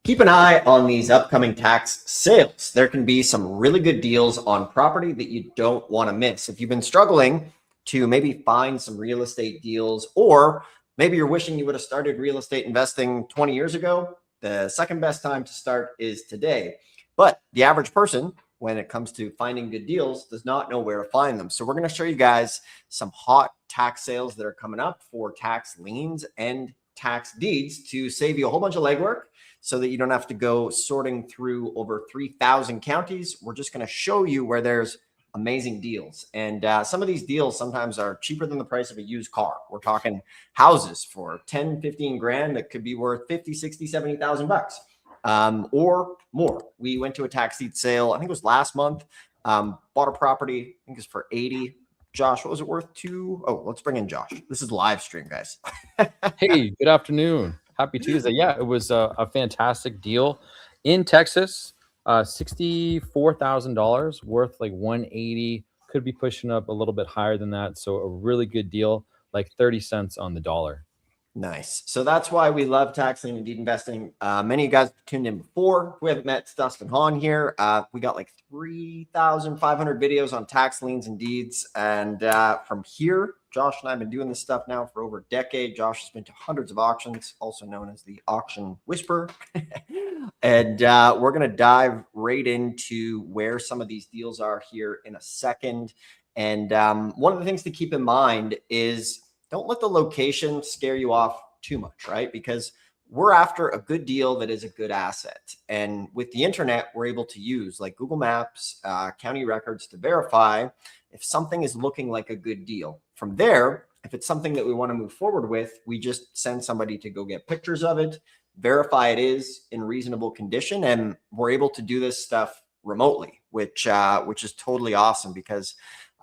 Keep an eye on these upcoming tax sales. There can be some really good deals on property that you don't want to miss. If you've been struggling to maybe find some real estate deals, or maybe you're wishing you would have started real estate investing 20 years ago, the second best time to start is today. But the average person, when it comes to finding good deals, does not know where to find them. So we're going to show you guys some hot tax sales that are coming up for tax liens and tax deeds to save you a whole bunch of legwork so that you don't have to go sorting through over 3,000 counties. We're just going to show you where there's amazing deals. And some of these deals sometimes are cheaper than the price of a used car. We're talking houses for 10, 15 grand that could be worth 50, 60, 70,000 bucks or more. We went to a tax deed sale, I think it was last month, bought a property, I think it's for 80. Josh, what was it worth? Oh, let's bring in Josh. This is live stream, guys. Hey, good afternoon. Happy Tuesday. Yeah, it was a fantastic deal in Texas. $64,000 worth like 180. Could be pushing up a little bit higher than that. So a really good deal, like 30 cents on the dollar. Nice. So that's why we love tax lien and deed investing. Many of you guys have tuned in before. We haven't met Dustin Hahn here. We got like 3,500 videos on tax liens and deeds. And from here, Josh and I have been doing this stuff now for over a decade. Josh has been to hundreds of auctions, also known as the auction whisperer. And we're going to dive right into where some of these deals are here in a second. And one of the things to keep in mind is don't let the location scare you off too much, right? Because we're after a good deal that is a good asset. And with the internet, we're able to use like Google Maps, county records to verify if something is looking like a good deal. From there, if it's something that we want to move forward with, we just send somebody to go get pictures of it, verify it is in reasonable condition, and we're able to do this stuff remotely, which is totally awesome because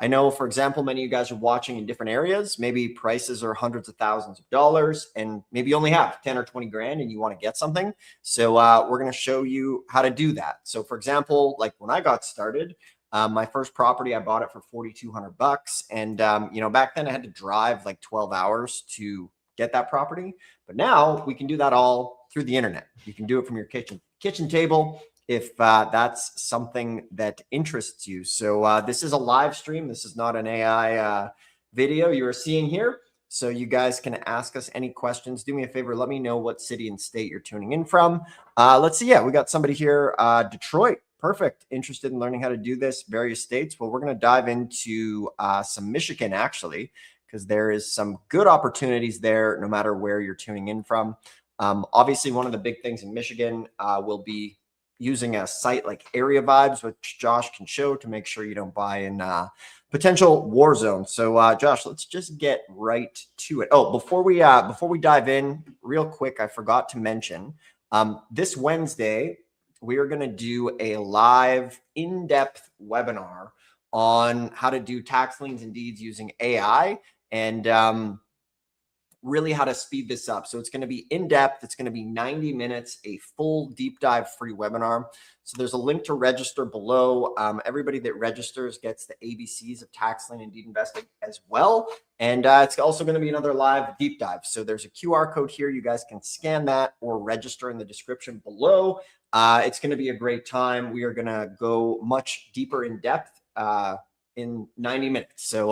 I know, for example, many of you guys are watching in different areas. Maybe prices are hundreds of thousands of dollars and maybe you only have 10 or 20 grand and you want to get something. So we're going to show you how to do that. So for example, like when I got started, my first property, I bought it for 4,200 bucks. And, back then I had to drive like 12 hours to get that property. But now we can do that all through the internet. You can do it from your kitchen table if that's something that interests you. So this is a live stream. This is not an AI video you are seeing here. So you guys can ask us any questions. Do me a favor. Let me know what city and state you're tuning in from. Let's see. Yeah, we got somebody here. Detroit. Perfect. Interested in learning how to do this. Various states. Well, we're going to dive into some Michigan, actually, because there is some good opportunities there no matter where you're tuning in from. Obviously, one of the big things in Michigan will be using a site like Area Vibes, which Josh can show to make sure you don't buy in potential war zones. So Josh, let's just get right to it. Oh, before we dive in real quick, I forgot to mention this Wednesday, we are going to do a live in-depth webinar on how to do tax liens and deeds using AI and really how to speed this up. So it's going to be in depth. It's going to be 90 minutes, a full deep dive free webinar. So there's a link to register below. Everybody that registers gets the ABCs of tax lien and deed investing as well. And it's also going to be another live deep dive. So there's a QR code here. You guys can scan that or register in the description below. It's going to be a great time. We are going to go much deeper in depth in 90 minutes. So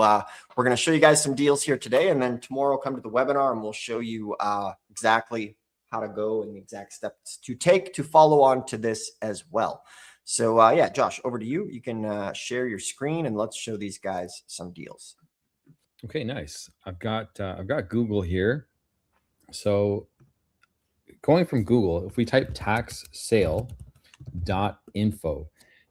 we're going to show you guys some deals here today, and then tomorrow come to the webinar and we'll show you exactly how to go and the exact steps to take to follow on to this as well. So yeah, Josh, over to you. You can share your screen and let's show these guys some deals. Okay, nice. I've got Google here. So going from Google, if we type taxsale.info,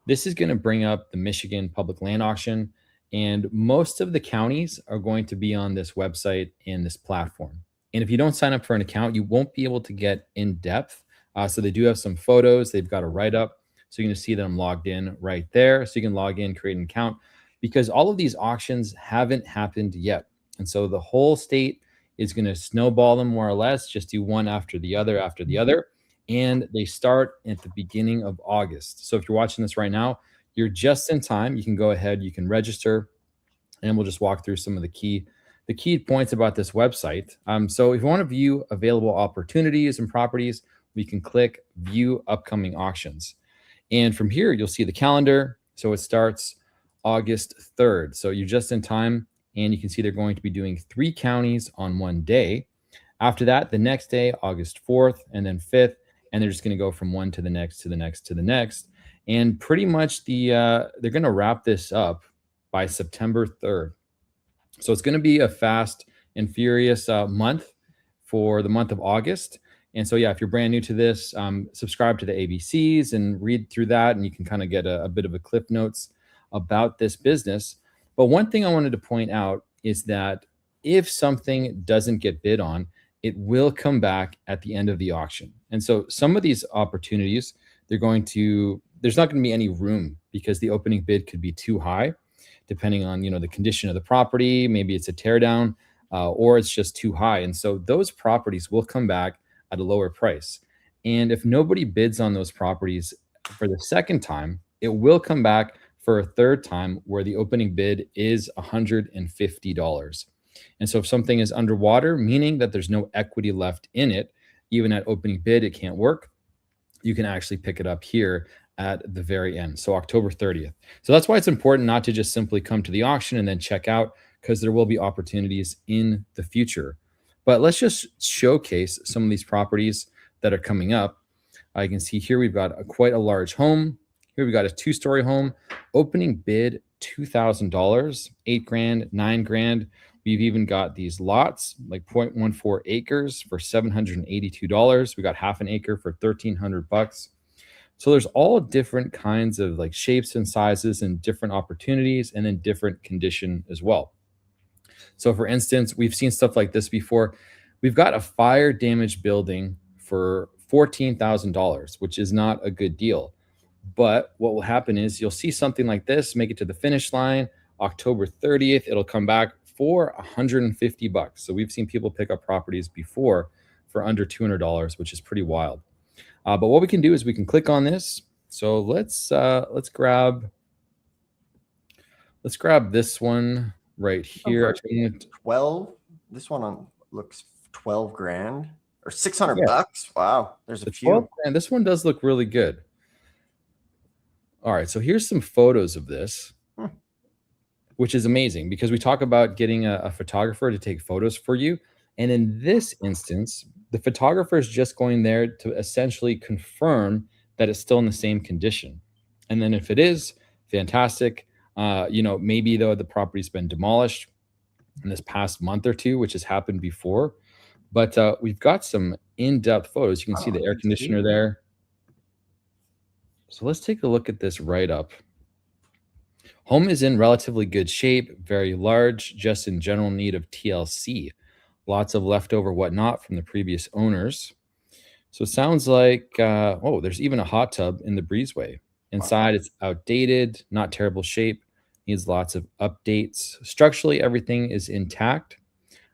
this is going to bring up the Michigan public land auction, and most of the counties are going to be on this website and this platform. And if you don't sign up for an account, you won't be able to get in depth. So they do have some photos. They've got a write-up. So you're going to see that I'm logged in right there. So you can log in, create an account, because all of these auctions haven't happened yet. And so the whole state is going to snowball them more or less, just do one after the other after the other. And they start at the beginning of August. So if you're watching this right now, you're just in time. You can go ahead, you can register, and we'll just walk through some of the key the key points about this website. So if you want to view available opportunities and properties, we can click view upcoming auctions. And from here, you'll see the calendar. So it starts August 3rd. So you're just in time, and you can see they're going to be doing 3 counties on one day. After that, the next day, August 4th, and then 5th, and they're just going to go from one to the next, to the next, to the next. And pretty much they're going to wrap this up by September 3rd. So it's going to be a fast and furious month for the month of August. And so, yeah, if you're brand new to this, subscribe to the ABCs and read through that, and you can kind of get a bit of a clip notes about this business. But one thing I wanted to point out is that if something doesn't get bid on, it will come back at the end of the auction. And so some of these opportunities, there's not going to be any room because the opening bid could be too high, depending on, the condition of the property. Maybe it's a tear down, or it's just too high. And so those properties will come back at a lower price. And if nobody bids on those properties for the second time, it will come back for a third time where the opening bid is $150. And so if something is underwater, meaning that there's no equity left in it, even at opening bid, it can't work, you can actually pick it up here at the very end. So October 30th. So that's why it's important not to just simply come to the auction and then check out, because there will be opportunities in the future. But let's just showcase some of these properties that are coming up. I can see here we've got quite a large home. Here we've got a 2-story home, opening bid $2,000, $8,000, $9,000. We've even got these lots like 0.14 acres for $782. We got half an acre for $1,300. So there's all different kinds of like shapes and sizes and different opportunities, and then different condition as well. So for instance, we've seen stuff like this before. We've got a fire damaged building for $14,000, which is not a good deal. But what will happen is you'll see something like this, make it to the finish line, October 30th, it'll come back for $150. So we've seen people pick up properties before for under $200, which is pretty wild. But what we can do is we can click on this. So let's grab this one right here. 12. This one looks $12,000 or $600 Yeah. bucks. Wow, there's a few. 12, and this one does look really good. All right, so here's some photos of this, which is amazing because we talk about getting a photographer to take photos for you. And in this instance, the photographer is just going there to essentially confirm that it's still in the same condition. And then if it is, fantastic. Maybe though the property's been demolished in this past month or two, which has happened before. But we've got some in-depth photos. You can see the air conditioner there. So let's take a look at this write-up. Home is in relatively good shape, very large, just in general need of TLC. Lots of leftover whatnot from the previous owners. So it sounds like, there's even a hot tub in the breezeway. Inside, it's outdated, not terrible shape, needs lots of updates. Structurally, everything is intact.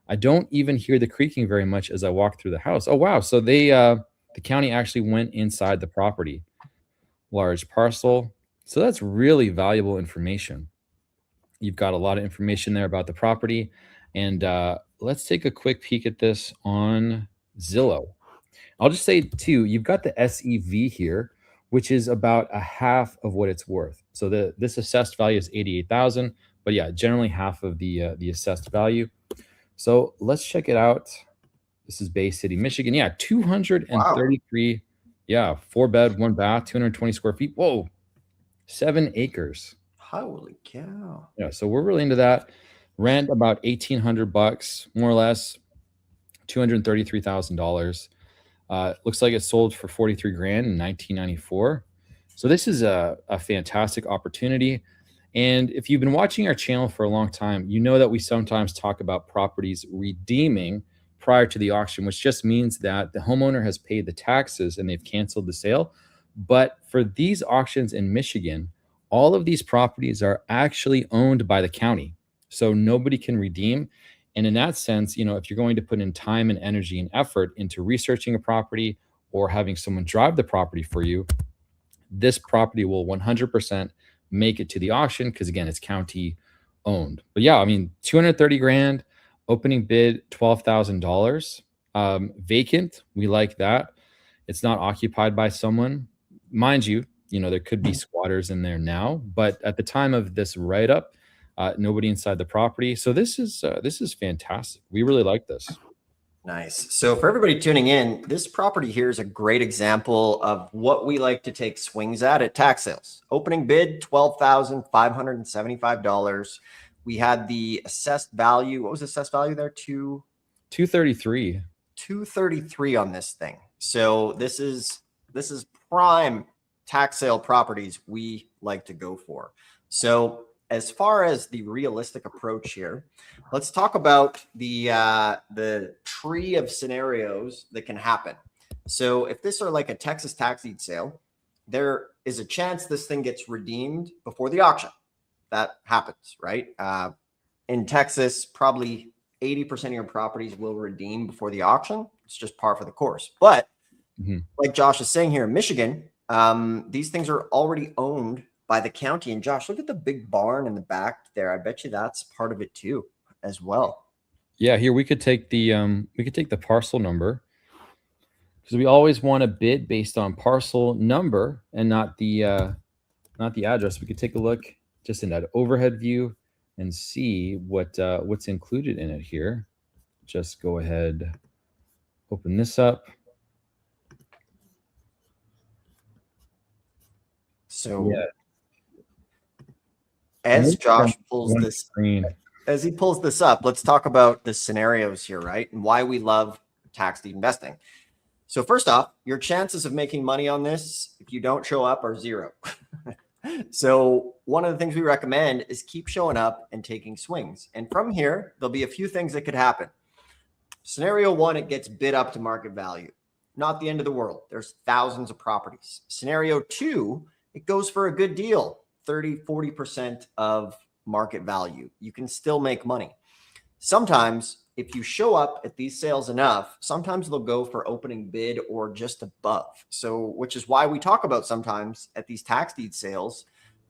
I don't even hear the creaking very much as I walk through the house. Oh, wow. So the county actually went inside the property. Large parcel. So that's really valuable information. You've got a lot of information there about the property. And let's take a quick peek at this on Zillow. I'll just say too, you've got the SEV here, which is about a half of what it's worth. So this assessed value is 88,000, but yeah, generally half of the assessed value. So let's check it out. This is Bay City, Michigan. Yeah, 233. Wow. Yeah, 4-bed, 1-bath, 220 square feet. Whoa, 7 acres. Holy cow. Yeah, so we're really into that. Rent about $1,800, more or less, $233,000. Looks like it sold for $43,000 in 1994. So this is a fantastic opportunity. And if you've been watching our channel for a long time, you know that we sometimes talk about properties redeeming prior to the auction, which just means that the homeowner has paid the taxes and they've canceled the sale. But for these auctions in Michigan, all of these properties are actually owned by the county. So nobody can redeem. And in that sense, if you're going to put in time and energy and effort into researching a property or having someone drive the property for you, this property will 100% make it to the auction because, again, it's county owned. But yeah, I mean, $230,000. Opening bid $12,000. Vacant, we like that. It's not occupied by someone. Mind you, there could be squatters in there now, but at the time of this write-up, nobody inside the property. So this is fantastic. We really like this. Nice. So for everybody tuning in, this property here is a great example of what we like to take swings at tax sales. Opening bid, $12,575. We had the assessed value. What was the assessed value there? 233. 233 on this thing. So this is prime tax sale properties we like to go for. So as far as the realistic approach here, let's talk about the tree of scenarios that can happen. So if this are like a Texas tax deed sale, there is a chance this thing gets redeemed before the auction. That happens, right? In Texas, probably 80% of your properties will redeem before the auction. It's just par for the course. But like Josh is saying here in Michigan, these things are already owned by the county. And Josh, look at the big barn in the back there. I bet you that's part of it too, as well. Yeah, here we could take the parcel number, because we always want to bid based on parcel number and not the address. We could take a look just in that overhead view and see what's included in it here. Just go ahead, open this up. So yeah. As Josh pulls this screen, as he pulls this up, let's talk about the scenarios here, right? And why we love tax deed investing. So first off, your chances of making money on this, if you don't show up, are zero. So one of the things we recommend is keep showing up and taking swings. And from here, there'll be a few things that could happen. Scenario one, it gets bid up to market value. Not the end of the world. There's thousands of properties. Scenario two, it goes for a good deal. 30-40% of market value. You can still make money. Sometimes if you show up at these sales enough, sometimes they'll go for opening bid or just above. So, which is why we talk about sometimes at these tax deed sales,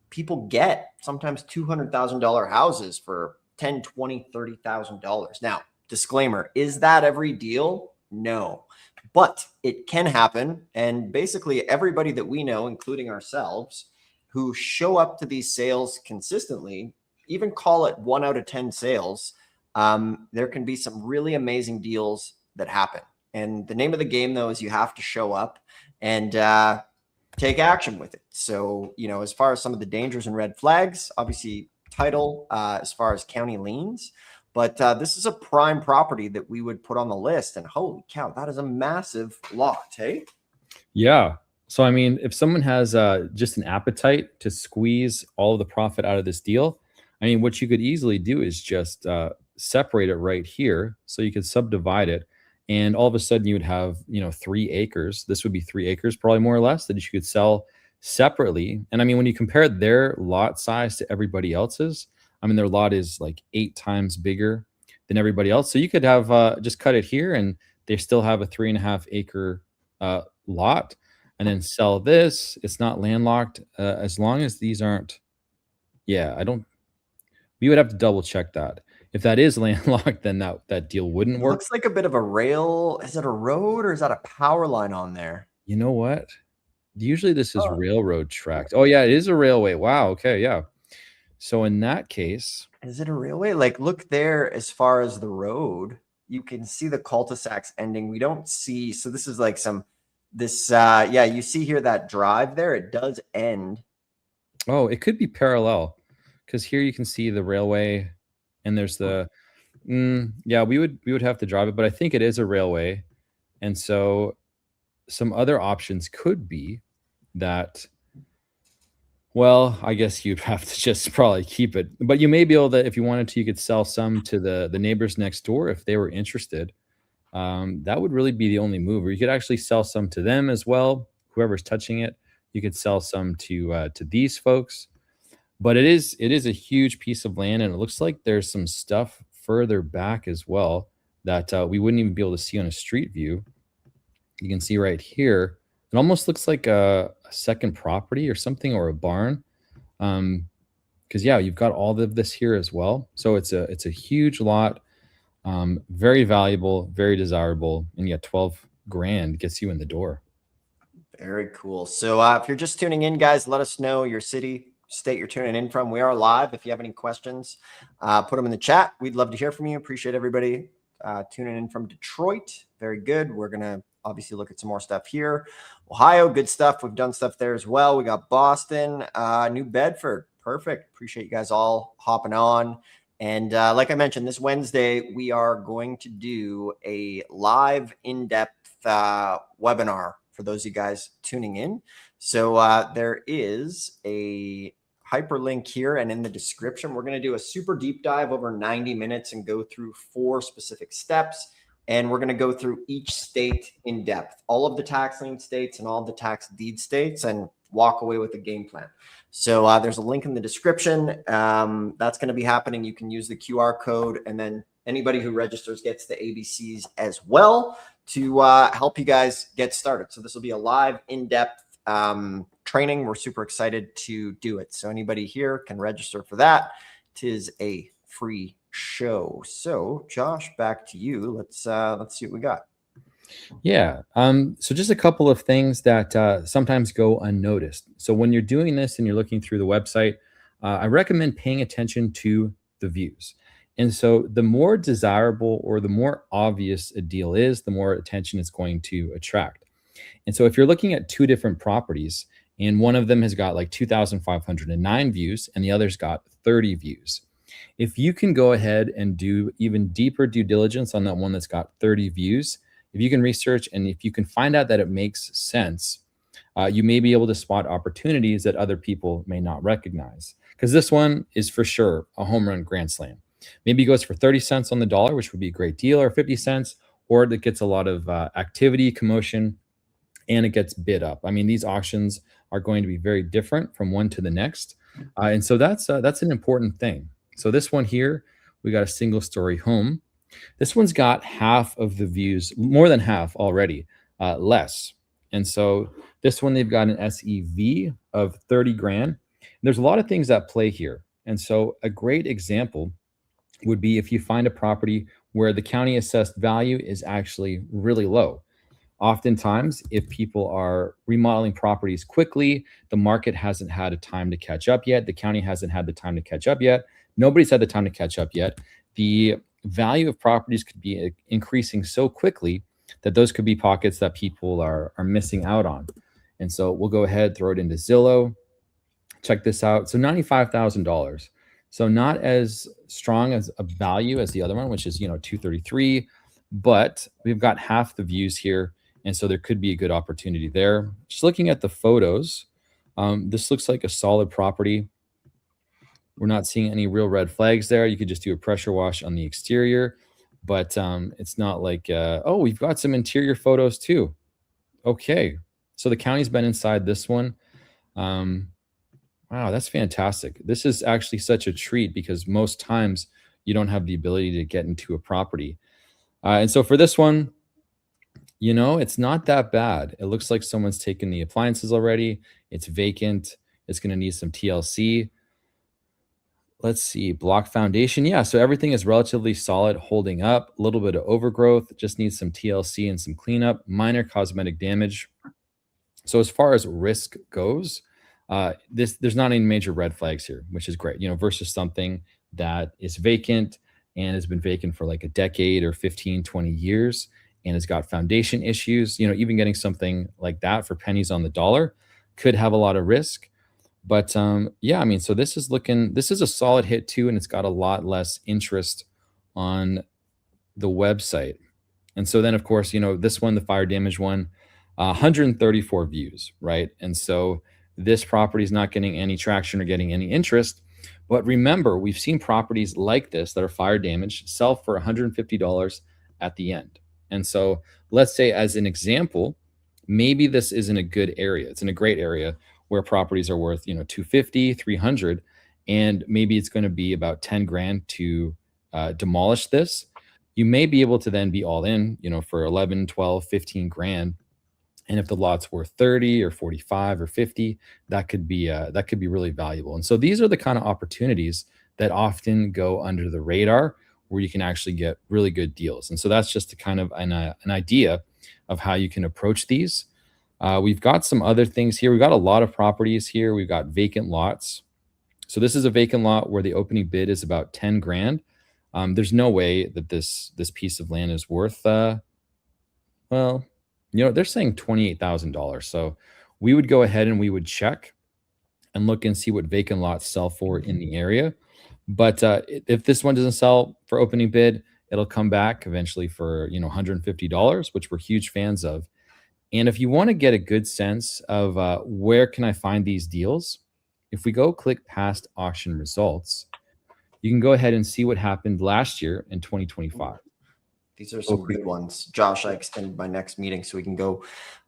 people get sometimes $200,000 houses for $10,000, $20,000, $30,000. Now, disclaimer, is that every deal? No, but it can happen. And basically everybody that we know, including ourselves, who show up to these sales consistently, even call it 1 out of 10 sales, there can be some really amazing deals that happen. And the name of the game, though, is you have to show up and take action with it. So, as far as some of the dangers and red flags, obviously title, as far as county liens, but this is a prime property that we would put on the list. And holy cow, that is a massive lot, hey? Yeah. So, I mean, if someone has just an appetite to squeeze all of the profit out of this deal, I mean, what you could easily do is just separate it right here. So you could subdivide it, and all of a sudden you would have, 3 acres. This would be 3 acres, probably more or less, that you could sell separately. And I mean, when you compare their lot size to everybody else's, I mean, their lot is like 8 times bigger than everybody else. So you could have just cut it here, and they still have a 3.5 acre lot. And then sell this. It's not landlocked, as long as these aren't. Yeah, we would have to double check that. If that is landlocked, then that deal wouldn't work. Looks like a bit of a rail. Is it a road or is that a power line on there? You know what? Usually this is railroad tracks. Oh yeah, it is a railway. Wow. Okay. Yeah. So in that case, is it a railway? Like, look there. As far as the road, you can see the cul-de-sacs ending. We don't see. So this is like yeah, you see here that drive there, it does end. Oh, it could be parallel, because here you can see the railway, and there's the yeah, we would have to drive it, but I think it is a railway. And so some other options could be that, well, I guess you'd have to just probably keep it, but you may be able to, if you wanted to, you could sell some to the neighbors next door if they were interested. That would really be the only move. Or you could actually sell some to them as well. Whoever's touching it, you could sell some to these folks. But it is a huge piece of land, and it looks like there's some stuff further back as well that we wouldn't even be able to see on a street view. You can see right here, it almost looks like a second property or something, or a barn. Because yeah, you've got all of this here as well. So it's a huge lot. Very valuable, very desirable, and yet 12 grand gets you in the door. Very cool. So if you're just tuning in, guys, let us know your city, state you're tuning in from. We are live. If you have any questions, put them in the chat. We'd love to hear from you. Appreciate everybody tuning in from Detroit. Very good. We're going to obviously look at some more stuff here. Ohio, good stuff. We've done stuff there as well. We got Boston, New Bedford. Perfect. Appreciate you guys all hopping on. And like I mentioned, this Wednesday, we are going to do a live in-depth webinar for those of you guys tuning in. So there is a hyperlink here, and in the description, we're going to do a super deep dive over 90 minutes and go through 4 specific steps. And we're going to go through each state in depth, all of the tax lien states and all of the tax deed states, and walk away with a game plan. So there's a link in the description. That's going to be happening. You can use the QR code, and then anybody who registers gets the ABCs as well to help you guys get started. So this will be a live, in-depth training. We're super excited to do it. So anybody here can register for that. It is a free show. So Josh, back to you. Let's see what we got. Yeah. So just a couple of things that sometimes go unnoticed. So when you're doing this and you're looking through the website, I recommend paying attention to the views. And so the more desirable or the more obvious a deal is, the more attention it's going to attract. And so if you're looking at 2 different properties and one of them has got like 2,509 views and the other's got 30 views, if you can go ahead and do even deeper due diligence on that one that's got 30 views, if you can research and if you can find out that it makes sense, you may be able to spot opportunities that other people may not recognize. Because this one is for sure a home run grand slam. Maybe it goes for 30 cents on the dollar, which would be a great deal, or 50 cents, or it gets a lot of activity, commotion, and it gets bid up. I mean, these auctions are going to be very different from one to the next. And so that's an important thing. So this one here, we got a single story home. This one's got half of the views, more than half already, less. And so this one, they've got an SEV of 30 grand. There's a lot of things at play here. And so a great example would be if you find a property where the county assessed value is actually really low. Oftentimes, if people are remodeling properties quickly, the market hasn't had a time to catch up yet. The county hasn't had the time to catch up yet. Nobody's had the time to catch up yet. The value of properties could be increasing so quickly that those could be pockets that people are missing out on. And so we'll go ahead, throw it into Zillow. Check this out. So $95,000. So not as strong as a value as the other one, which is, 233, but we've got half the views here. And so there could be a good opportunity there. Just looking at the photos, this looks like a solid property. We're not seeing any real red flags there. You could just do a pressure wash on the exterior, but it's not like, oh, we've got some interior photos too. Okay. So the county's been inside this one. Wow, that's fantastic. This is actually such a treat because most times you don't have the ability to get into a property. And so for this one, it's not that bad. It looks like someone's taken the appliances already. It's vacant. It's going to need some TLC. Let's see, block foundation. Yeah, so everything is relatively solid, holding up. A little bit of overgrowth. Just needs some TLC and some cleanup. Minor cosmetic damage. So as far as risk goes, there's not any major red flags here, which is great, versus something that is vacant and has been vacant for like a decade or 15, 20 years and has got foundation issues. Even getting something like that for pennies on the dollar could have a lot of risk. But yeah, I mean, so this is a solid hit too, and it's got a lot less interest on the website. And so then, of course, this one, the fire damage one, 134 views, right? And so this property is not getting any traction or getting any interest. But remember, we've seen properties like this that are fire damaged sell for $150 at the end. And so let's say, as an example, maybe this isn't a good area. It's in a great area where properties are worth, 250, 300, and maybe it's going to be about 10 grand to demolish this. You may be able to then be all in, for 11, 12, 15 grand. And if the lot's worth 30 or 45 or 50, that could be really valuable. And so these are the kind of opportunities that often go under the radar, where you can actually get really good deals. And so that's just a kind of an idea of how you can approach these. We've got some other things here. We've got a lot of properties here. We've got vacant lots. So this is a vacant lot where the opening bid is about 10 grand. There's no way that this piece of land is worth, well, they're saying $28,000. So we would go ahead and we would check and look and see what vacant lots sell for in the area. But if this one doesn't sell for opening bid, it'll come back eventually for $150, which we're huge fans of. And if you want to get a good sense of where can I find these deals, if we go click past auction results, you can go ahead and see what happened last year in 2025. These are some good ones. Josh, I extended my next meeting so we can go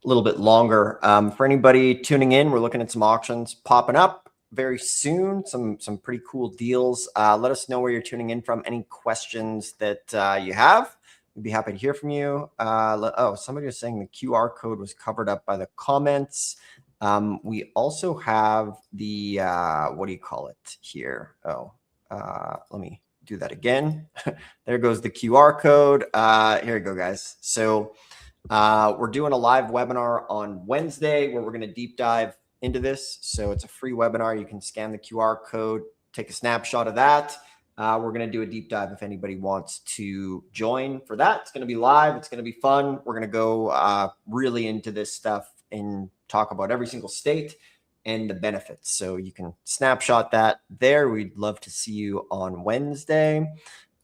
a little bit longer. For anybody tuning in, we're looking at some auctions popping up very soon. Some pretty cool deals. Let us know where you're tuning in from. Any questions that you have, we'd be happy to hear from you. Somebody was saying the QR code was covered up by the comments. We also have the, what do you call it here? Let me do that again. There goes the QR code. Here we go, guys. So we're doing a live webinar on Wednesday where we're going to deep dive into this. So it's a free webinar. You can scan the QR code, take a snapshot of that. We're going to do a deep dive if anybody wants to join for that. It's going to be live. It's going to be fun. We're going to go really into this stuff and talk about every single state and the benefits. So you can snapshot that there. We'd love to see you on Wednesday.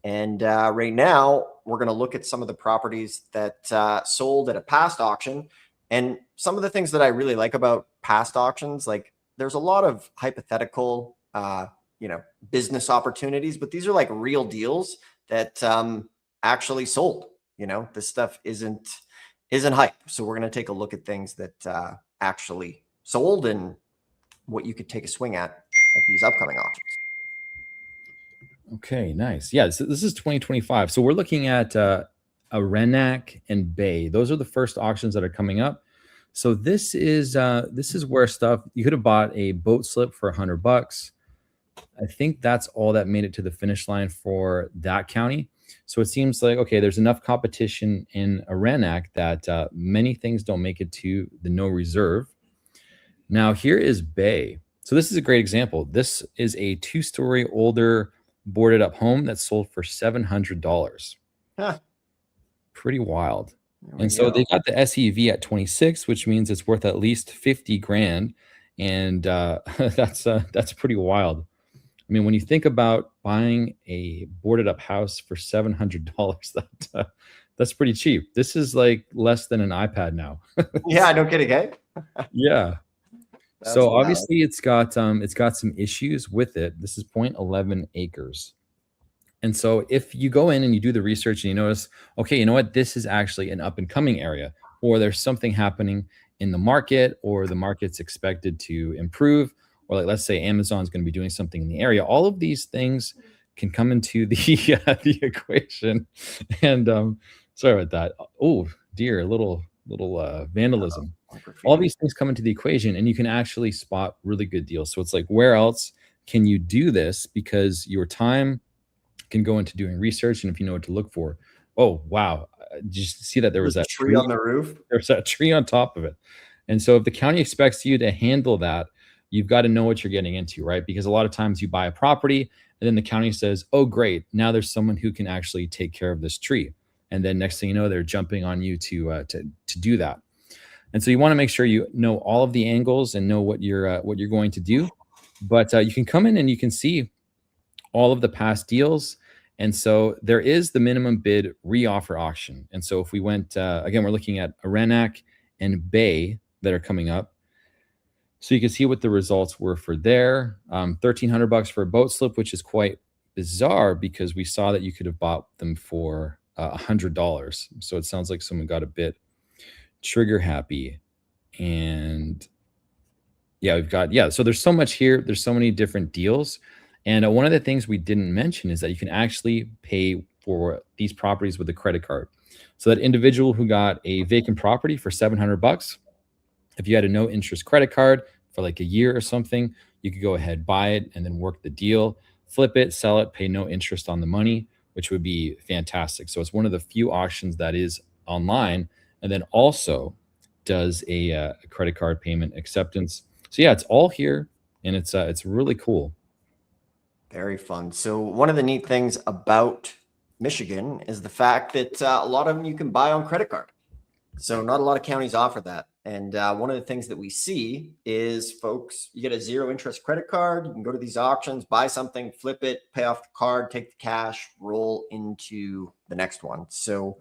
And right now, we're going to look at some of the properties that sold at a past auction. And some of the things that I really like about past auctions, like there's a lot of hypothetical, business opportunities, but these are like real deals that actually sold. This stuff isn't hype. So we're going to take a look at things that actually sold and what you could take a swing at these upcoming auctions. Okay, nice. Yeah, so this is 2025. So we're looking at Arenac and Bay. Those are the first auctions that are coming up. So this is where stuff, you could have bought a boat slip for $100. I think that's all that made it to the finish line for that county. So it seems like, okay, there's enough competition in Arenac that many things don't make it to the no reserve. Now here is Bay. So this is a great example. This is a 2-story older boarded up home that sold for $700. Huh. Pretty wild. And so they got the SEV at 26, which means it's worth at least 50 grand. And that's pretty wild. I mean, when you think about buying a boarded up house for $700, that's pretty cheap. This is like less than an iPad now. Yeah, no kidding, eh? Yeah. So obviously it's got some issues with it. This is 0.11 acres. And so if you go in and you do the research and you notice, okay, you know what, this is actually an up and coming area, or there's something happening in the market, or the market's expected to improve, or like, let's say Amazon's going to be doing something in the area, all of these things can come into the equation. And sorry about that. Oh dear, little vandalism. All these things come into the equation, and you can actually spot really good deals. So it's like, where else can you do this? Because your time can go into doing research, and if you know what to look for. Oh wow, just see that there was that tree on the roof. There's that tree on top of it. And so if the county expects you to handle that, you've got to know what you're getting into, right? Because a lot of times you buy a property and then the county says, oh great, now there's someone who can actually take care of this tree. And then next thing you know, they're jumping on you to do that. And so you want to make sure you know all of the angles and know what you're going to do. But you can come in and you can see all of the past deals. And so there is the minimum bid reoffer auction. And so if we went, again, we're looking at Arenac and Bay that are coming up. So you can see what the results were for there. $1,300 for a boat slip, which is quite bizarre because we saw that you could have bought them for $100. So it sounds like someone got a bit trigger happy. And yeah, we've got, so there's so much here. There's so many different deals. And one of the things we didn't mention is that you can actually pay for these properties with a credit card. So that individual who got a vacant property for $700, if you had a no interest credit card for like a year or something, you could go ahead, buy it, and then work the deal, flip it, sell it, pay no interest on the money, which would be fantastic. So it's one of the few auctions that is online, and then also does a credit card payment acceptance. So yeah, it's all here, and it's really cool. Very fun. So one of the neat things about Michigan is the fact that a lot of them you can buy on credit card. So not a lot of counties offer that. And one of the things that we see is folks, you get a zero interest credit card. You can go to these auctions, buy something, flip it, pay off the card, take the cash, roll into the next one. So,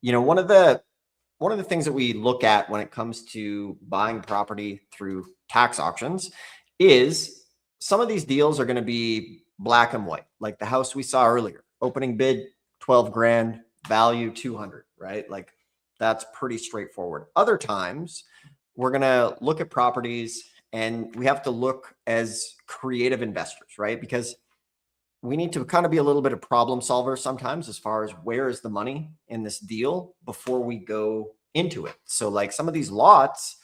one of the things that we look at when it comes to buying property through tax auctions is some of these deals are going to be black and white, like the house we saw earlier. Opening bid 12 grand, value 200, right? Like that's pretty straightforward. Other times we're going to look at properties and we have to look as creative investors, right? Because we need to kind of be a little bit of problem solver sometimes as far as where is the money in this deal before we go into it. So like some of these lots,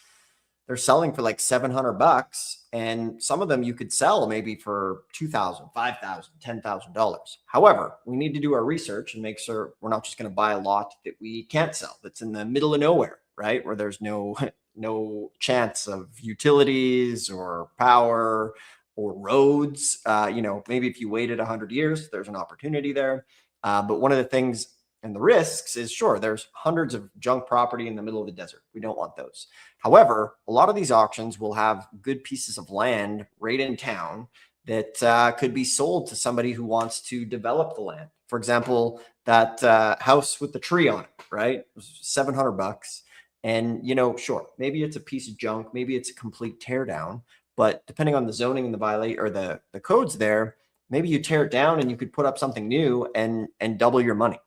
they're selling for like $700, and some of them you could sell maybe for $2,000, $5,000, $10,000. However, we need to do our research and make sure we're not just going to buy a lot that we can't sell, that's in the middle of nowhere, right? Where there's no chance of utilities or power or roads. Maybe if you waited 100 years, there's an opportunity there. But one of the things and the risks is, sure, there's hundreds of junk property in the middle of the desert. We don't want those. However, a lot of these auctions will have good pieces of land right in town that could be sold to somebody who wants to develop the land. For example, that house with the tree on it, right? It was $700. And, sure, maybe it's a piece of junk. Maybe it's a complete teardown. But depending on the zoning and the violate or the codes there, maybe you tear it down and you could put up something new and double your money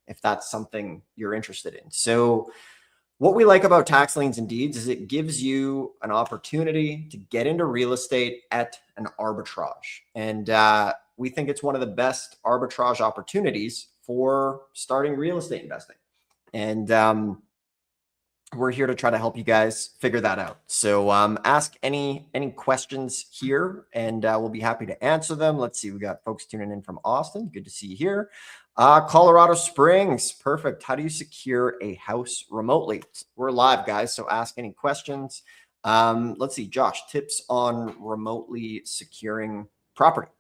if that's something you're interested in. So what we like about tax liens and deeds is it gives you an opportunity to get into real estate at an arbitrage. And we think it's one of the best arbitrage opportunities for starting real estate investing. And we're here to try to help you guys figure that out. So ask any questions here and we'll be happy to answer them. Let's see, we got folks tuning in from Austin. Good to see you here. Colorado Springs, perfect. How do you secure a house remotely? We're live, guys, so ask any questions. Let's see, Josh, tips on remotely securing property.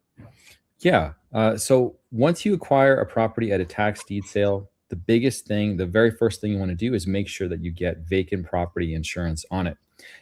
Yeah. So once you acquire a property at a tax deed sale, the biggest thing, the very first thing you want to do is make sure that you get vacant property insurance on it.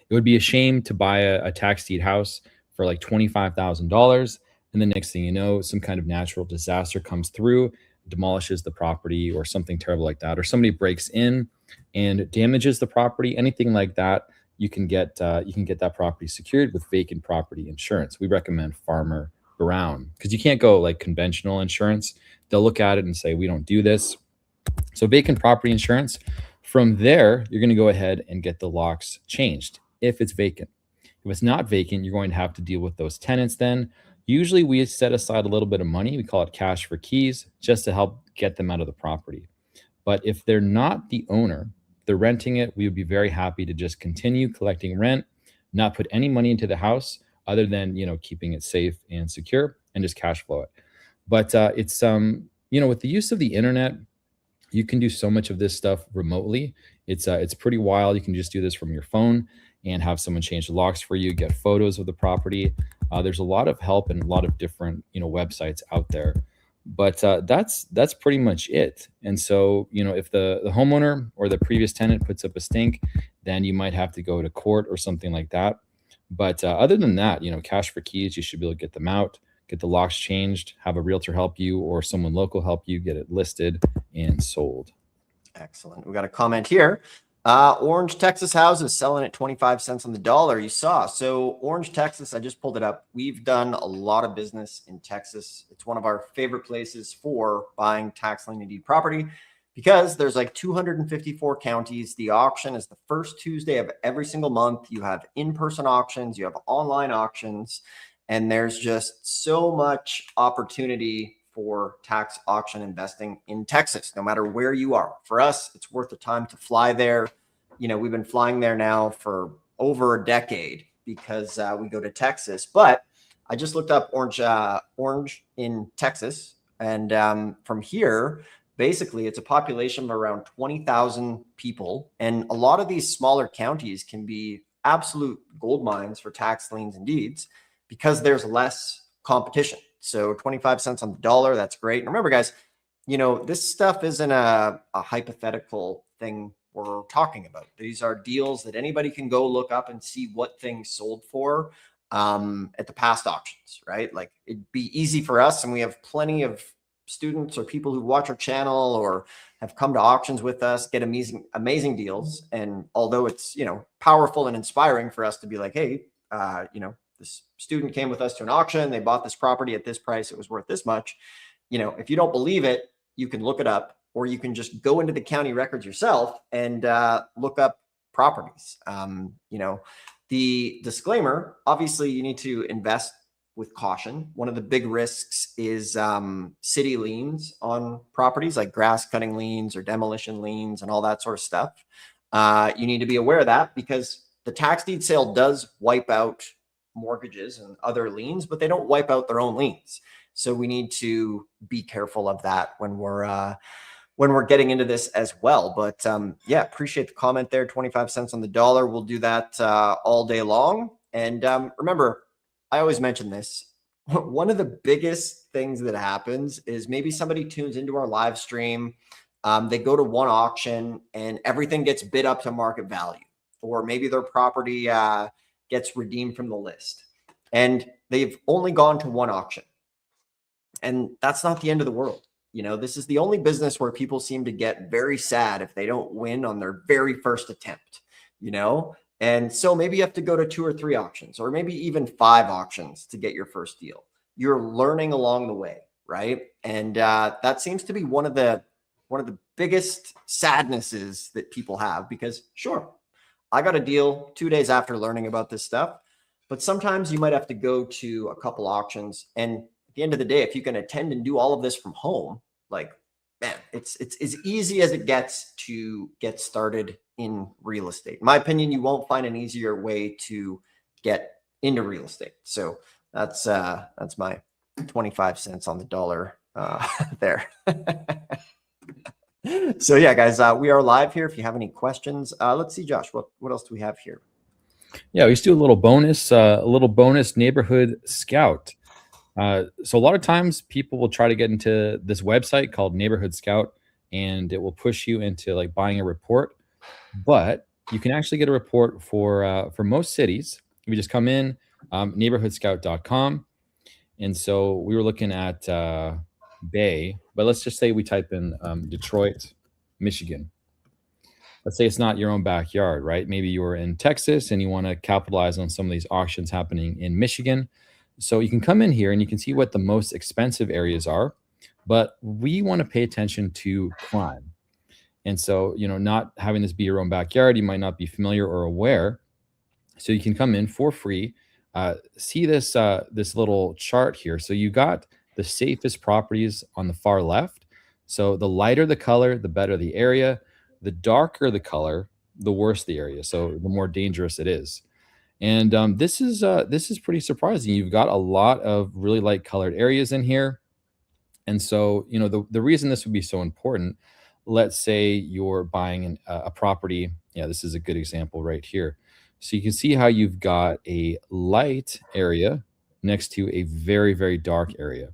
It would be a shame to buy a tax deed house for like $25,000. And the next thing you know, some kind of natural disaster comes through, demolishes the property or something terrible like that, or somebody breaks in and damages the property, anything like that. You can get that property secured with vacant property insurance. We recommend Farmer Brown because you can't go like conventional insurance. They'll look at it and say, we don't do this. So vacant property insurance. From there, you're going to go ahead and get the locks changed if it's vacant. If it's not vacant, you're going to have to deal with those tenants then. Usually we set aside a little bit of money. We call it cash for keys just to help get them out of the property. But if they're not the owner, they're renting it, we would be very happy to just continue collecting rent, not put any money into the house other than, keeping it safe and secure and just cash flow it. But it's, with the use of the internet, you can do so much of this stuff remotely. It's pretty wild. You can just do this from your phone and have someone change the locks for you, get photos of the property. There's a lot of help and a lot of different, websites out there. But that's pretty much it. And so, if the homeowner or the previous tenant puts up a stink, then you might have to go to court or something like that. But other than that, cash for keys, you should be able to get them out, get the locks changed, have a realtor help you or someone local help you get it listed and sold. Excellent. We got a comment here. Orange, Texas houses selling at 25 cents on the dollar. You saw. So Orange, Texas, I just pulled it up. We've done a lot of business in Texas. It's one of our favorite places for buying tax lien deed property because there's like 254 counties. The auction is the first Tuesday of every single month. You have in-person auctions, you have online auctions, and there's just so much opportunity for tax auction investing in Texas, no matter where you are. For us, it's worth the time to fly there. We've been flying there now for over a decade because we go to Texas. But I just looked up Orange in Texas. And from here, basically, it's a population of around 20,000 people. And a lot of these smaller counties can be absolute gold mines for tax liens and deeds because there's less competition. So 25 cents on the dollar, that's great. And remember, guys, this stuff isn't a hypothetical thing we're talking about. These are deals that anybody can go look up and see what things sold for at the past auctions, right? Like it'd be easy for us, and we have plenty of students or people who watch our channel or have come to auctions with us get amazing deals. And although it's powerful and inspiring for us to be like, hey, this student came with us to an auction, they bought this property at this price, it was worth this much. If you don't believe it, you can look it up, or you can just go into the county records yourself and look up properties. The disclaimer, obviously you need to invest with caution. One of the big risks is city liens on properties, like grass cutting liens or demolition liens and all that sort of stuff. You need to be aware of that because the tax deed sale does wipe out mortgages and other liens, but they don't wipe out their own liens. So we need to be careful of that when we're getting into this as well. But yeah, appreciate the comment there. 25 cents on the dollar. We'll do that all day long. And remember, I always mention this. One of the biggest things that happens is maybe somebody tunes into our live stream. They go to one auction and everything gets bid up to market value, or maybe their property gets redeemed from the list and they've only gone to one auction. And that's not the end of the world. This is the only business where people seem to get very sad if they don't win on their very first attempt, And so maybe you have to go to 2 or 3 auctions, or maybe even 5 auctions to get your first deal. You're learning along the way, right? And that seems to be one of the biggest sadnesses that people have, because sure, I got a deal 2 days after learning about this stuff, but sometimes you might have to go to a couple auctions. And at the end of the day, if you can attend and do all of this from home, like, man, it's as easy as it gets to get started in real estate. In my opinion, you won't find an easier way to get into real estate. So that's my 25 cents on the dollar there. So yeah, guys, we are live here. If you have any questions, let's see, Josh, what else do we have here? Yeah, we just do a little bonus neighborhood scout. So a lot of times people will try to get into this website called Neighborhood Scout, and it will push you into like buying a report. But you can actually get a report for most cities. You just come in, neighborhoodscout.com. And so we were looking at Bay, but let's just say we type in Detroit, Michigan. Let's say it's not your own backyard, right? Maybe you're in Texas and you want to capitalize on some of these auctions happening in Michigan. So you can come in here and you can see what the most expensive areas are, but we want to pay attention to crime. And so, not having this be your own backyard, you might not be familiar or aware. So you can come in for free, see this little chart here. So you got the safest properties on the far left. So the lighter the color, the better the area. The darker the color, the worse the area. So the more dangerous it is. And this is pretty surprising. You've got a lot of really light colored areas in here. And so, the reason this would be so important, let's say you're buying a property. Yeah, this is a good example right here. So you can see how you've got a light area next to a very, very dark area.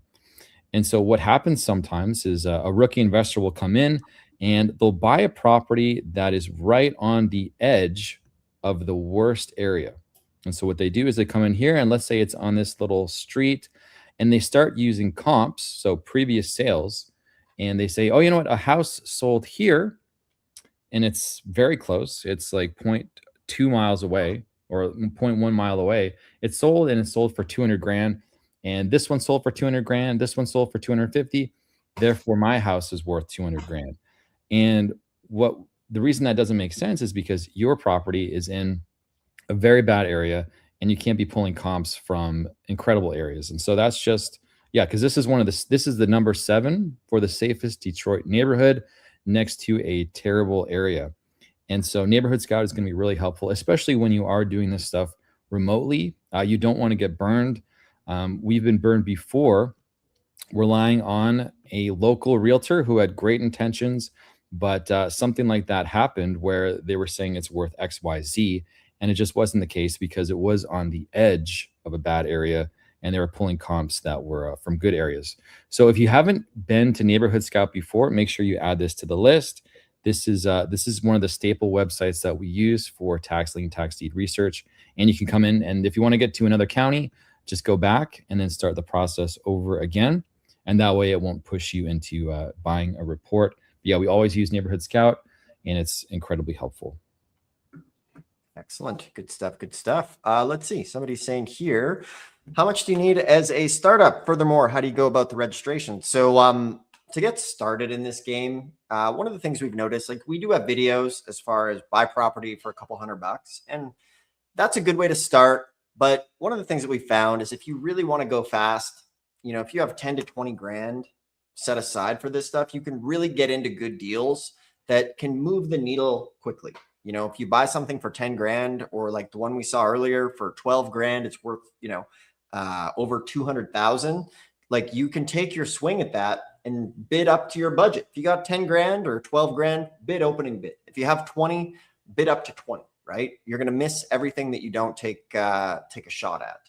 And so what happens sometimes is a rookie investor will come in and they'll buy a property that is right on the edge of the worst area. And so what they do is they come in here and let's say it's on this little street and they start using comps, so previous sales, and they say, oh, you know what, a house sold here and it's very close. It's like 0.2 miles away or 0.1 mile away. It's sold and it's sold for 200 grand. And this one sold for 200 grand. This one sold for 250. Therefore, my house is worth 200 grand. And the reason that doesn't make sense is because your property is in a very bad area and you can't be pulling comps from incredible areas. And so that's just, yeah, because this is the number 7 for the safest Detroit neighborhood next to a terrible area. And so Neighborhood Scout is going to be really helpful, especially when you are doing this stuff remotely. You don't want to get burned. We've been burned before relying on a local realtor who had great intentions, but something like that happened where they were saying it's worth XYZ, and it just wasn't the case because it was on the edge of a bad area, and they were pulling comps that were from good areas. So if you haven't been to Neighborhood Scout before, make sure you add this to the list. This is one of the staple websites that we use for tax lien, tax deed research, and you can come in, and if you want to get to another county, just go back and then start the process over again. And that way it won't push you into buying a report. But yeah, we always use Neighborhood Scout, and it's incredibly helpful. Excellent. Good stuff. Good stuff. Let's see. Somebody's saying here, how much do you need as a startup? Furthermore, how do you go about the registration? So to get started in this game, one of the things we've noticed, like we do have videos as far as buy property for a couple $100, and that's a good way to start. But one of the things that we found is if you really want to go fast, if you have 10 to 20 grand set aside for this stuff, you can really get into good deals that can move the needle quickly. If you buy something for 10 grand, or like the one we saw earlier for 12 grand, it's worth, over 200,000. Like you can take your swing at that and bid up to your budget. If you got 10 grand or 12 grand, bid opening bid. If you have 20, bid up to 20, right? You're going to miss everything that you don't take a shot at.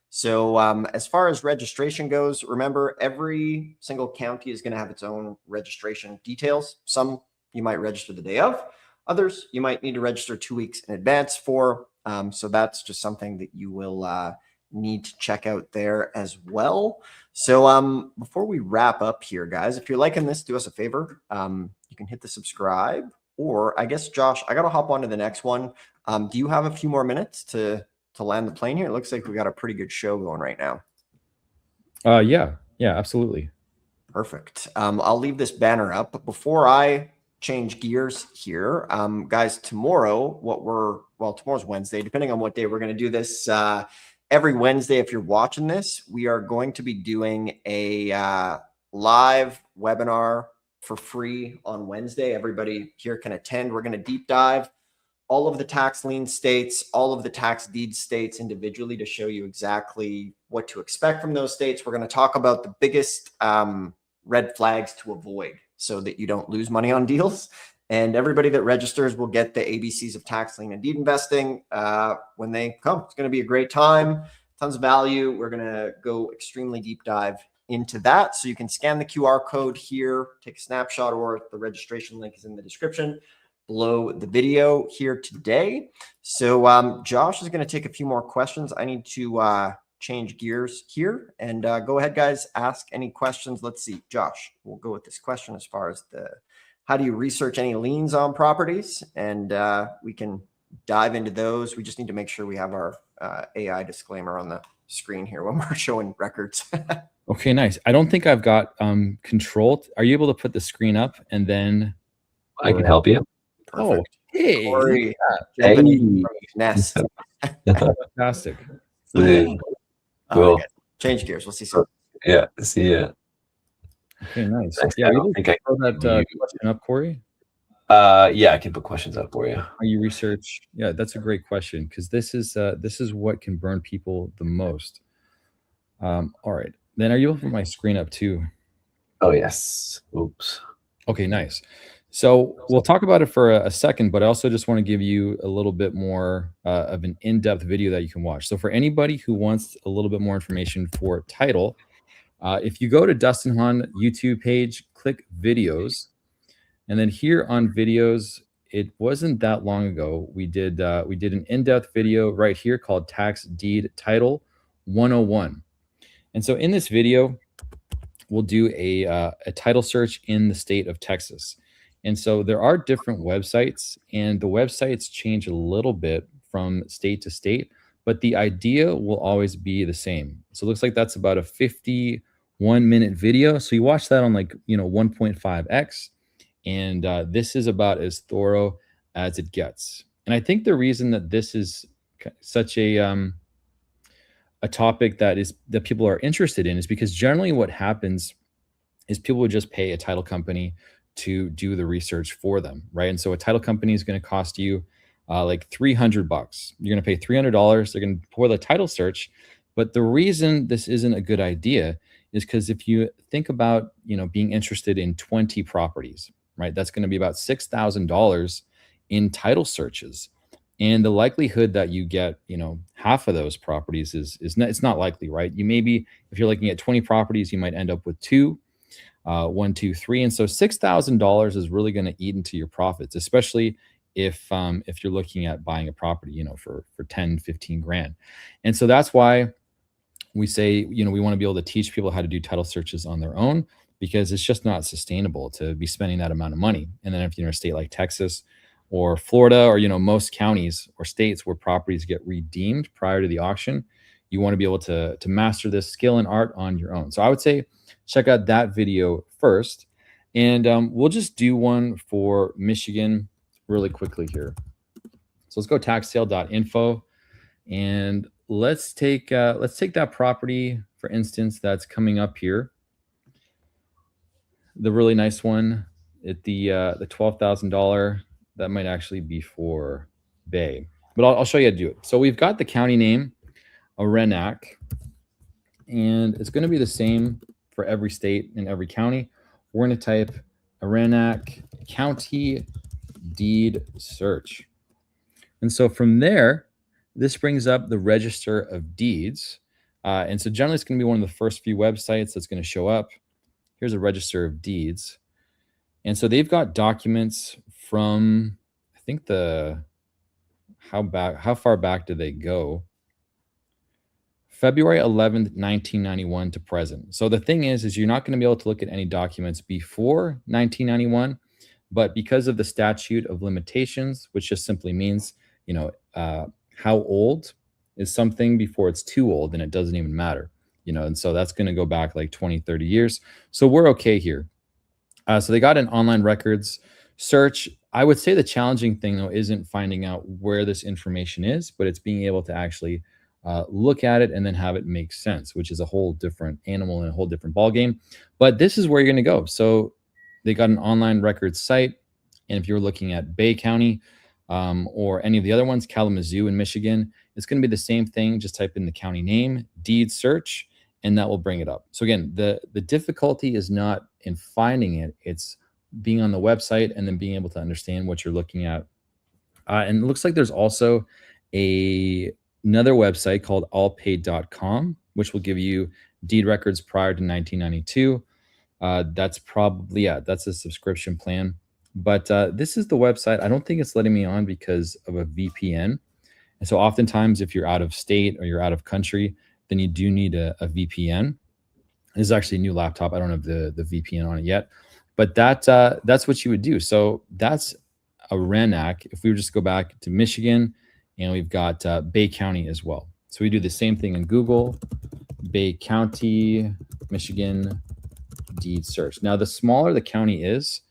So as far as registration goes, remember every single county is going to have its own registration details. Some you might register the day of, others you might need to register 2 weeks in advance for. So that's just something that you will need to check out there as well. So before we wrap up here, guys, if you're liking this, do us a favor. You can hit the subscribe, or I guess, Josh, I got to hop on to the next one. Do you have a few more minutes to land the plane here? It looks like we got a pretty good show going right now. Yeah, absolutely. Perfect. I'll leave this banner up, but before I change gears here, guys, tomorrow, tomorrow's Wednesday, depending on what day we're going to do this, every Wednesday, if you're watching this, we are going to be doing a live webinar for free on Wednesday. Everybody here can attend. We're going to deep dive all of the tax lien states, all of the tax deed states individually to show you exactly what to expect from those states. We're going to talk about the biggest red flags to avoid so that you don't lose money on deals. And everybody that registers will get the ABCs of tax lien and deed investing when they come. It's going to be a great time, tons of value. We're going to go extremely deep dive into that. So you can scan the QR code here, take a snapshot, or the registration link is in the description below the video here today. So Josh is going to take a few more questions. I need to change gears here, and go ahead, guys, ask any questions. Let's see, Josh, we'll go with this question as far as how do you research any liens on properties? And we can dive into those. We just need to make sure we have our AI disclaimer on the screen here when we're showing records. Okay, nice. I don't think I've got control. Are you able to put the screen up and then I can help you? Perfect. Oh, hey, Corey, Hey. Nest. fantastic. Cool. Change gears. We'll see some. Yeah, see ya. Okay, nice. Thanks. Yeah, I are you don't able think to I throw that can question up, Corey? Yeah, I can put questions up for you. How you research? Yeah, that's a great question, because this is what can burn people the most. All right, then are you able to put my screen up too? Oh yes. Oops. Okay, nice. So we'll talk about it for a second, but I also just want to give you a little bit more of an in-depth video that you can watch. So for anybody who wants a little bit more information for title, if you go to Dustin Hahn YouTube page, click videos, and then here on videos, it wasn't that long ago, we did an in-depth video right here called Tax Deed Title 101. And so in this video, we'll do a title search in the state of Texas. And so there are different websites, and the websites change a little bit from state to state, but the idea will always be the same. So it looks like that's about a 51-minute video. So you watch that on 1.5x, and this is about as thorough as it gets. And I think the reason that this is such a topic that people are interested in is because generally what happens is people would just pay a title company to do the research for them, right? And so a title company is going to cost you like $300. You're going to pay $300. They're going to pour the title search. But the reason this isn't a good idea is because if you think about, being interested in 20 properties, right, that's going to be about $6,000 in title searches. And the likelihood that you get, half of those properties is not, it's not likely, right? You maybe, if you're looking at 20 properties, you might end up with two, 1, 2, 3. And so $6,000 is really going to eat into your profits, especially if you're looking at buying a property, for 10, 15 grand. And so that's why we say, we want to be able to teach people how to do title searches on their own, because it's just not sustainable to be spending that amount of money. And then if you're in a state like Texas or Florida, or, most counties or states where properties get redeemed prior to the auction, you want to be able to master this skill and art on your own. So I would say check out that video first. And we'll just do one for Michigan really quickly here. So let's go taxsale.info, and let's take that property, for instance, that's coming up here. The really nice one at the $12,000, that might actually be for Bay, but I'll show you how to do it. So we've got the county name, Arenac, and it's going to be the same for every state and every county. We're going to type Arenac County Deed Search. And so from there, this brings up the Register of Deeds. And so generally it's going to be one of the first few websites that's going to show up. Here's a Register of Deeds. And so they've got documents from, I think how far back do they go? February 11th, 1991 to present. So the thing is you're not going to be able to look at any documents before 1991, but because of the statute of limitations, which just simply means, how old is something before it's too old, and it doesn't even matter, and so that's going to go back like 20, 30 years. So we're okay here. So they got an online records search. I would say the challenging thing, though, isn't finding out where this information is, but it's being able to actually look at it and then have it make sense, which is a whole different animal and a whole different ballgame. But this is where you're going to go. So they got an online records site. And if you're looking at Bay County or any of the other ones, Kalamazoo in Michigan, it's going to be the same thing. Just type in the county name, deed search, and that will bring it up. So again, the difficulty is not in finding it. It's being on the website and then being able to understand what you're looking at. And it looks like there's also another website called allpaid.com, which will give you deed records prior to 1992. That's probably, that's a subscription plan. But this is the website. I don't think it's letting me on because of a VPN. And so oftentimes if you're out of state or you're out of country, then you do need a VPN. This is actually a new laptop. I don't have the VPN on it yet, but that's what you would do. So that's Arenac. If we were just go back to Michigan, and we've got Bay County as well. So we do the same thing in Google, Bay County, Michigan, deed search. Now, the smaller the county is,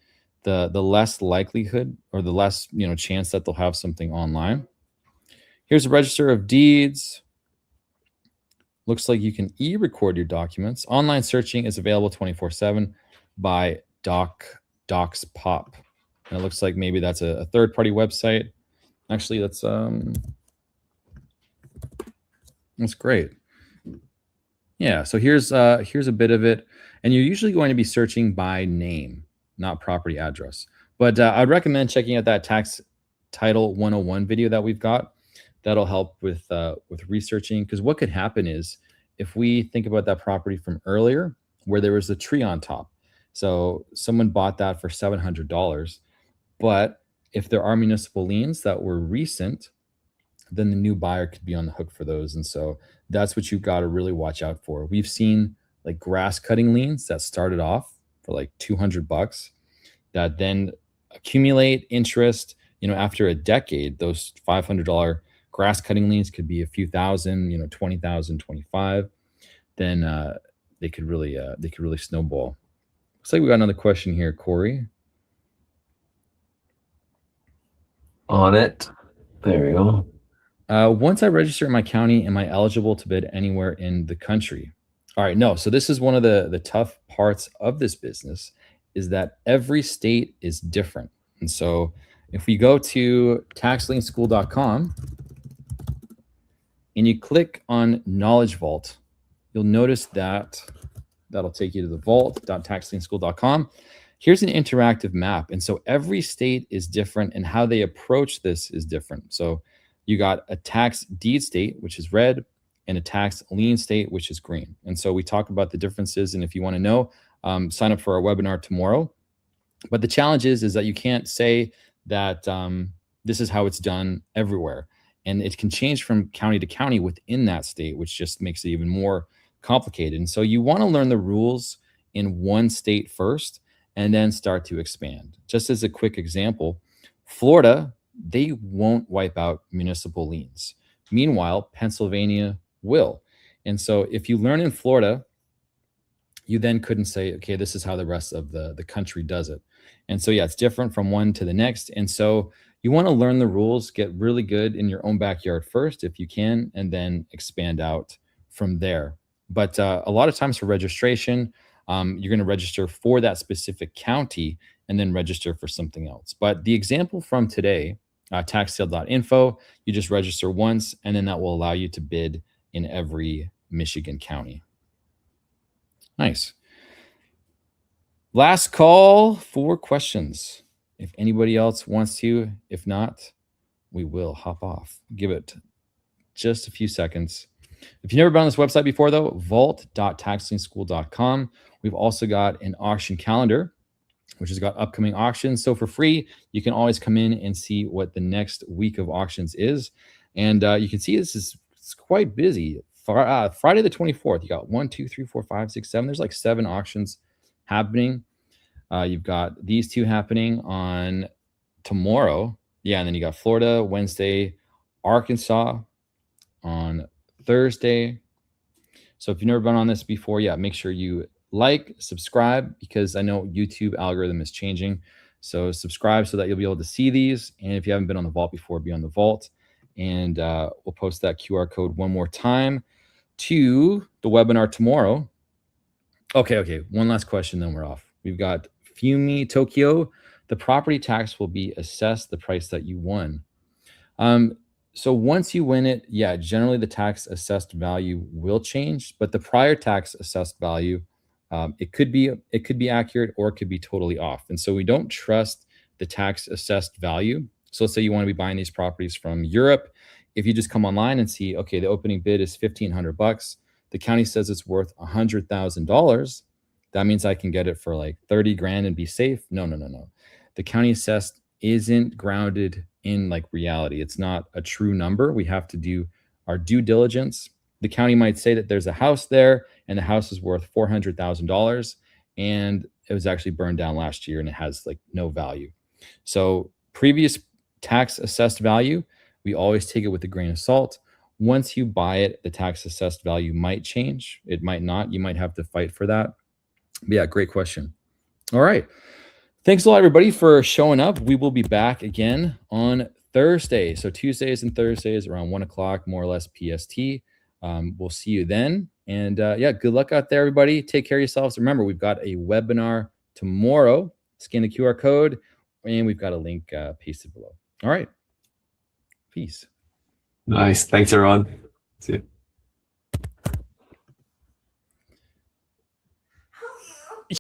the less likelihood or the less chance that they'll have something online. Here's a Register of Deeds. Looks like you can e-record your documents. Online searching is available 24/7 by DocsPop. And it looks like maybe that's a third-party website. Actually, that's great. Yeah, so here's a bit of it. And you're usually going to be searching by name, not property address. But I'd recommend checking out that Tax Title 101 video that we've got. That'll help with researching, because what could happen is if we think about that property from earlier where there was a tree on top. So someone bought that for $700, but if there are municipal liens that were recent, then the new buyer could be on the hook for those. And so that's what you've got to really watch out for. We've seen like grass cutting liens that started off for like $200 that then accumulate interest. After a decade, those $500 grass cutting liens could be a few thousand, 20,000, 25. Then they could really snowball. Looks like we got another question here, Corey. On it. There we go. Once I register in my county, am I eligible to bid anywhere in the country? All right, no. So this is one of the tough parts of this business, is that every state is different. And so if we go to taxlienschool.com and you click on Knowledge Vault, you'll notice that That'll take you to the vault.taxlienschool.com. Here's an interactive map. And so every state is different and how they approach this is different. So you got a tax deed state, which is red, and a tax lien state, which is green. And so we talk about the differences. And if you want to know, sign up for our webinar tomorrow. But the challenge is that you can't say that this is how it's done everywhere. And it can change from county to county within that state, which just makes it even more complicated. And so you want to learn the rules in one state first and then start to expand. Just as a quick example, Florida, they won't wipe out municipal liens. Meanwhile, Pennsylvania will. And so if you learn in Florida, you then couldn't say, okay, this is how the rest of the country does it. And so, yeah, it's different from one to the next. And so you want to learn the rules, get really good in your own backyard first, if you can, and then expand out from there. But a lot of times for registration, you're going to register for that specific county and then register for something else. But the example from today, taxsale.info, you just register once, and then that will allow you to bid in every Michigan county. Nice. Last call for questions. If anybody else wants to, if not, we will hop off. Give it just a few seconds. If you've never been on this website before, though, vault.taxlienschool.com. We've also got an auction calendar, which has got upcoming auctions. So for free, you can always come in and see what the next week of auctions is. And you can see it's quite busy. Friday the 24th, you got 1, 2, 3, 4, 5, 6, 7. There's like 7 auctions happening. You've got these 2 happening on tomorrow. Yeah, and then you got Florida Wednesday, Arkansas on Thursday. So if you've never been on this before, yeah, make sure you like, subscribe, because I know YouTube algorithm is changing. So subscribe so that you'll be able to see these. And if you haven't been on the vault before, be on the vault. And we'll post that QR code one more time to the webinar tomorrow. Okay. One last question, then we're off. We've got Fumi Tokyo. The property tax will be assessed the price that you won. So once you win it, yeah, generally the tax assessed value will change, but the prior tax assessed value, it could be accurate or it could be totally off. And so we don't trust the tax assessed value. So let's say you want to be buying these properties from Europe. If you just come online and see, okay, the opening bid is $1,500. The county says it's worth $100,000. That means I can get it for like 30 grand and be safe. No. The county assessed isn't grounded in like reality. It's not a true number. We have to do our due diligence. The county might say that there's a house there and the house is worth $400,000 and it was actually burned down last year and it has like no value. So previous tax assessed value, we always take it with a grain of salt. Once you buy it, the tax assessed value might change. It might not. You might have to fight for that. But yeah, great question. All right. Thanks a lot, everybody, for showing up. We will be back again on Thursday. So Tuesdays and Thursdays around 1 o'clock, more or less PST. We'll see you then. And yeah, good luck out there, everybody. Take care of yourselves. Remember, we've got a webinar tomorrow. Scan the QR code, and we've got a link pasted below. All right. Peace. Nice. Thanks, everyone. See you.